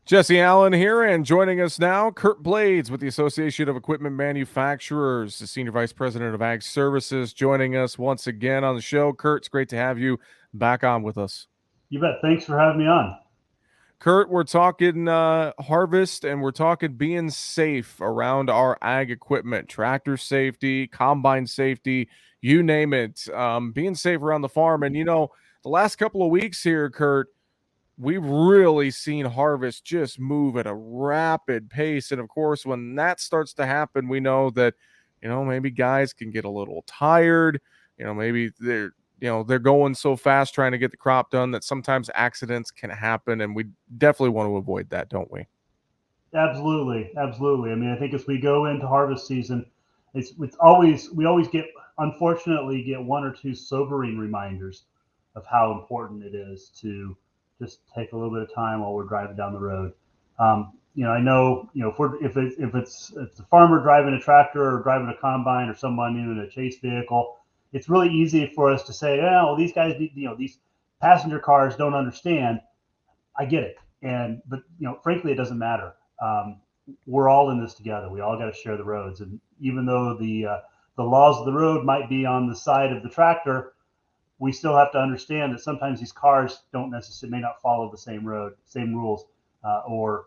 Jesse Allen here, and joining us now, Kurt Blades with the Association of Equipment Manufacturers, the Senior Vice President of Ag Services, joining us once again on the show. Kurt, it's great to have you back on with us. You bet. Thanks for having me on. Kurt, we're talking harvest and we're talking being safe around our ag equipment, tractor safety, combine safety, you name it, being safe around the farm. And, the last couple of weeks here, Kurt, we've really seen harvest just move at a rapid pace. And of course, when that starts to happen, we know that, maybe guys can get a little tired. Maybe they're going so fast trying to get the crop done that sometimes accidents can happen. And we definitely want to avoid that, don't we? Absolutely, absolutely. I mean, I think as we go into harvest season, it's always we always get unfortunately get one or two sobering reminders of how important it is to just take a little bit of time while we're driving down the road. I know if it's a farmer driving a tractor or driving a combine or someone in a chase vehicle, it's really easy for us to say, oh, well, these guys, these passenger cars don't understand. I get it, but frankly, it doesn't matter. Um, we're all in this together. We all got to share the roads, and even though the laws of the road might be on the side of the tractor, we still have to understand that sometimes these cars don't necessarily may not follow the same road, same rules, or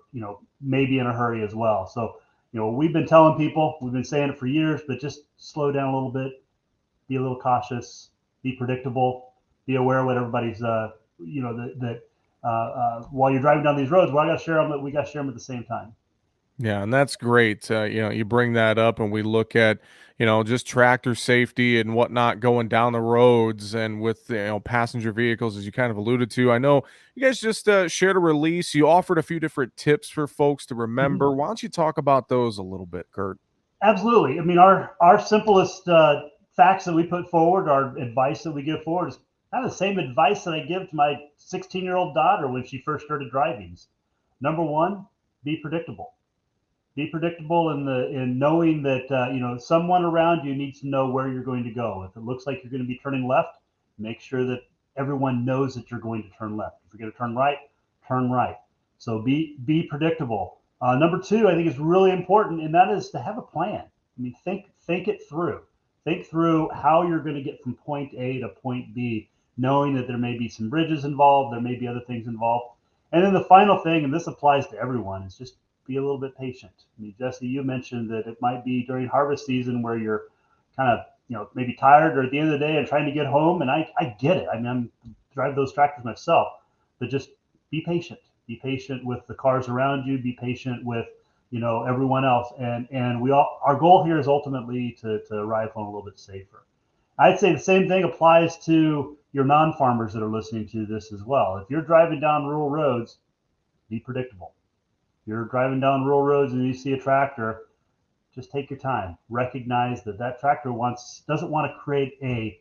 maybe in a hurry as well. So we've been telling people, we've been saying it for years, but just slow down a little bit, be a little cautious, be predictable, be aware of what everybody's that while you're driving down these roads, well, I got to share them. We got to share them at the same time. Yeah, and that's great. You bring that up, and we look at, just tractor safety and whatnot going down the roads and with, passenger vehicles, as you kind of alluded to. I know you guys just shared a release. You offered a few different tips for folks to remember. Mm-hmm. Why don't you talk about those a little bit, Kurt? Absolutely. I mean, our simplest facts that we put forward, our advice that we give forward, is kind of the same advice that I give to my 16-year-old daughter when she first started driving. Number one, be predictable. Be predictable in knowing that someone around you needs to know where you're going to go. If it looks like you're going to be turning left, make sure that everyone knows that you're going to turn left. If you're going to turn right, turn right. So be predictable. Number two, I think is really important, and that is to have a plan. I mean, think it through. Think through how you're going to get from point A to point B, knowing that there may be some bridges involved, there may be other things involved. And then the final thing, and this applies to everyone, is just be a little bit patient. I mean, Jesse, you mentioned that it might be during harvest season where you're kind of, maybe tired or at the end of the day and trying to get home. And I get it. I mean, I'm drive those tractors myself, but just be patient. Be patient with the cars around you. Be patient with, everyone else. And our goal here is ultimately to arrive home a little bit safer. I'd say the same thing applies to your non-farmers that are listening to this as well. If you're driving down rural roads, be predictable. You're driving down rural roads and you see a tractor, just take your time. Recognize that tractor doesn't want to create a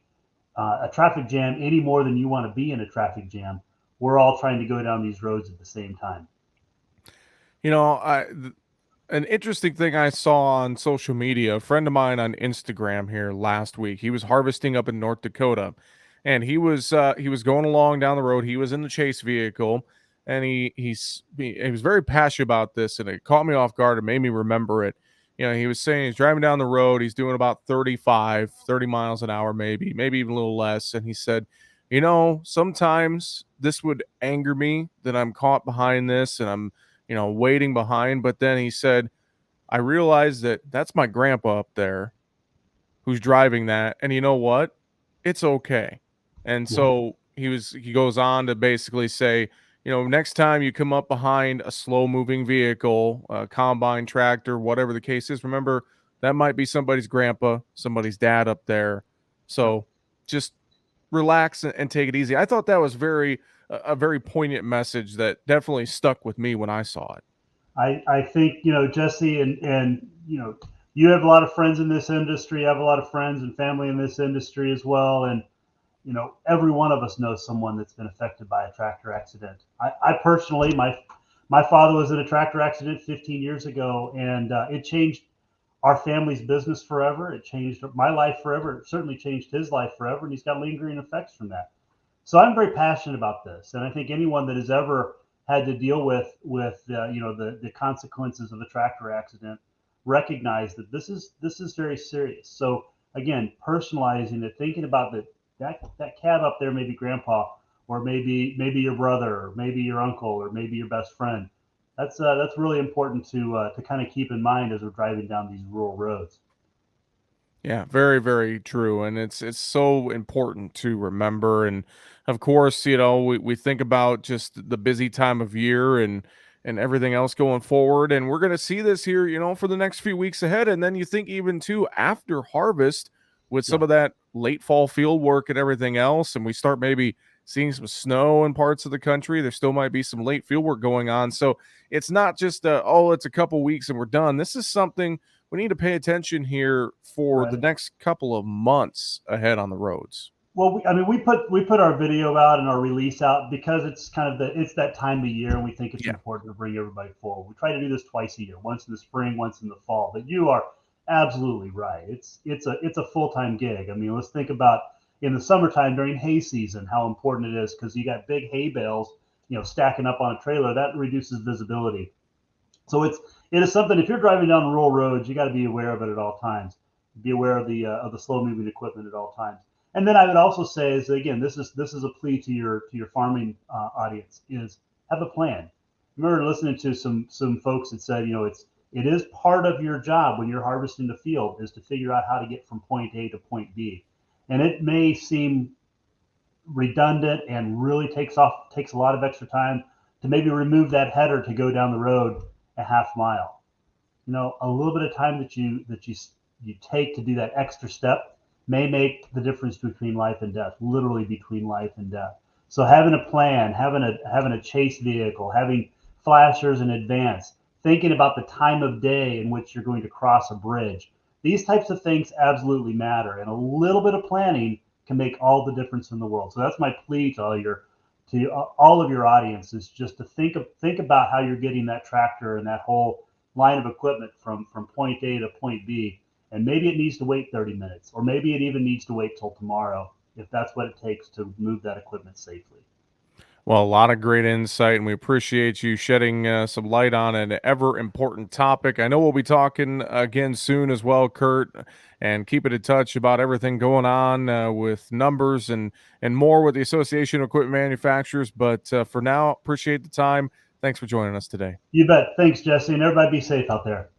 traffic jam any more than you want to be in a traffic jam. We're all trying to go down these roads at the same time. You know, an interesting thing I saw on social media, a friend of mine on Instagram here last week, he was harvesting up in North Dakota, and he was going along down the road. He was in the chase vehicle, and he was very passionate about this, and it caught me off guard and made me remember it. He was saying he's driving down the road, he's doing about 30 miles an hour, maybe even a little less, and he said, sometimes this would anger me that I'm caught behind this and I'm waiting behind. But then he said, I realized that that's my grandpa up there who's driving that. And you know what? It's okay. And Yeah. so he goes on to basically say, next time you come up behind a slow moving vehicle, a combine tractor, whatever the case is, remember that might be somebody's grandpa, somebody's dad up there. Yep. So just relax and take it easy. I thought that was a very poignant message that definitely stuck with me when I saw it. I think, Jesse, and you have a lot of friends in this industry. I have a lot of friends and family in this industry as well. And every one of us knows someone that's been affected by a tractor accident. I personally, my father was in a tractor accident 15 years ago, and it changed our family's business forever. It changed my life forever. It certainly changed his life forever, and he's got lingering effects from that. So I'm very passionate about this, and I think anyone that has ever had to deal with the consequences of a tractor accident recognize that this is very serious. So again, personalizing it, thinking about that cat up there, maybe grandpa, or maybe your brother, or maybe your uncle, or maybe your best friend. That's really important to kind of keep in mind as we're driving down these rural roads. Yeah, very, very true. And it's so important to remember. And of course, we think about just the busy time of year and everything else going forward. And we're gonna see this here, for the next few weeks ahead. And then you think even too after harvest with some Yeah, of that late fall field work and everything else, and we start maybe seeing some snow in parts of the country. There still might be some late field work going on. So it's not just it's a couple weeks and we're done. This is something we need to pay attention here for the right. next couple of months ahead on the roads. Well, I mean, we put our video out and our release out because it's kind of it's that time of year, and we think it's Yeah. important to bring everybody forward. We try to do this twice a year, once in the spring, once in the fall. But you are absolutely right. It's a full time gig. I mean, let's think about in the summertime during hay season how important it is because you got big hay bales, stacking up on a trailer that reduces visibility. So it is something. If you're driving down rural roads, you got to be aware of it at all times. Be aware of the slow moving equipment at all times. And then I would also say is again, this is a plea to your farming audience is have a plan. I remember listening to some folks that said it is part of your job when you're harvesting the field is to figure out how to get from point A to point B, and it may seem redundant and really takes a lot of extra time to maybe remove that header to go down the road a half mile. A little bit of time that you take to do that extra step may make the difference between life and death, literally between life and death. So having a plan, having a chase vehicle, having flashers in advance, thinking about the time of day in which you're going to cross a bridge. These types of things absolutely matter, and a little bit of planning can make all the difference in the world. So that's my plea to all of your audience is just to think about how you're getting that tractor and that whole line of equipment from point A to point B. And maybe it needs to wait 30 minutes, or maybe it even needs to wait till tomorrow if that's what it takes to move that equipment safely. Well, a lot of great insight, and we appreciate you shedding some light on an ever important topic. I know we'll be talking again soon as well, Kurt, and keep it in touch about everything going on with numbers and more with the Association of Equipment Manufacturers. But for now, appreciate the time. Thanks for joining us today. You bet. Thanks, Jesse, and everybody be safe out there.